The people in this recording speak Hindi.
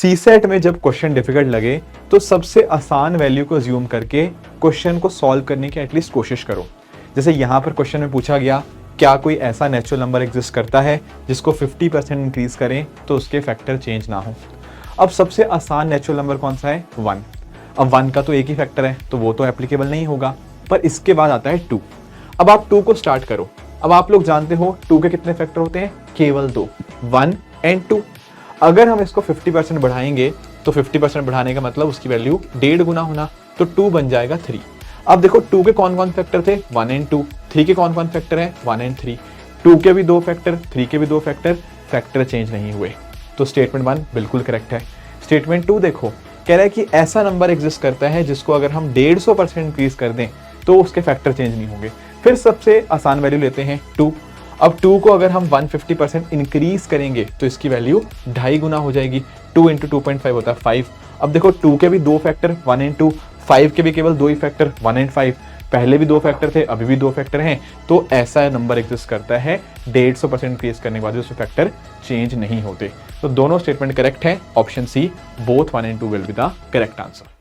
सीसेट में जब क्वेश्चन डिफिकल्ट लगे तो सबसे आसान वैल्यू को अज्यूम करके क्वेश्चन को सॉल्व करने की एटलीस्ट कोशिश करो। जैसे यहाँ पर क्वेश्चन में पूछा गया, क्या कोई ऐसा नेचुरल नंबर एग्जिस्ट करता है जिसको 50% इंक्रीज करें तो उसके फैक्टर चेंज ना हो। अब सबसे आसान नेचुरल नंबर कौन सा है? 1। अब 1 का तो एक ही फैक्टर है तो वो तो एप्लीकेबल नहीं होगा, पर इसके बाद आता है 2। अब आप 2 को स्टार्ट करो। अब आप लोग जानते हो 2 के कितने फैक्टर होते हैं? केवल 2, 1 एंड 2। अगर हम इसको 50% बढ़ाएंगे तो 50% बढ़ाने का मतलब उसकी वैल्यू 1.5 गुना होना, तो 2 बन जाएगा 3। अब देखो 2 के कौन कौन फैक्टर थे? 1 एंड 2। 3 के कौन कौन फैक्टर है? 1 एंड 3। 2 के भी 2 फैक्टर, 3 के भी 2 फैक्टर, फैक्टर चेंज नहीं हुए, तो स्टेटमेंट 1 बिल्कुल करेक्ट है। स्टेटमेंट 2 देखो, कह रहा है कि ऐसा नंबर एग्जिस्ट करता है जिसको अगर हम 150% इंक्रीज कर दें तो उसके फैक्टर चेंज नहीं होंगे। फिर सबसे आसान वैल्यू लेते हैं 2। अब 2 को अगर हम 150% इंक्रीज करेंगे तो इसकी वैल्यू 2.5 गुना हो जाएगी। 2 इंटू 2.5 होता है 5। अब देखो 2 के भी 2 फैक्टर, 1 एंड 2। 5 के भी केवल 2 ही फैक्टर, 1 एंड 5। पहले भी 2 फैक्टर थे, अभी भी 2 फैक्टर हैं, तो ऐसा नंबर एग्जिस्ट करता है 150% इंक्रीज करने के बाद उसके फैक्टर चेंज नहीं होते। तो दोनों स्टेटमेंट करेक्ट है। Option C, both 1 and 2 will be the correct answer.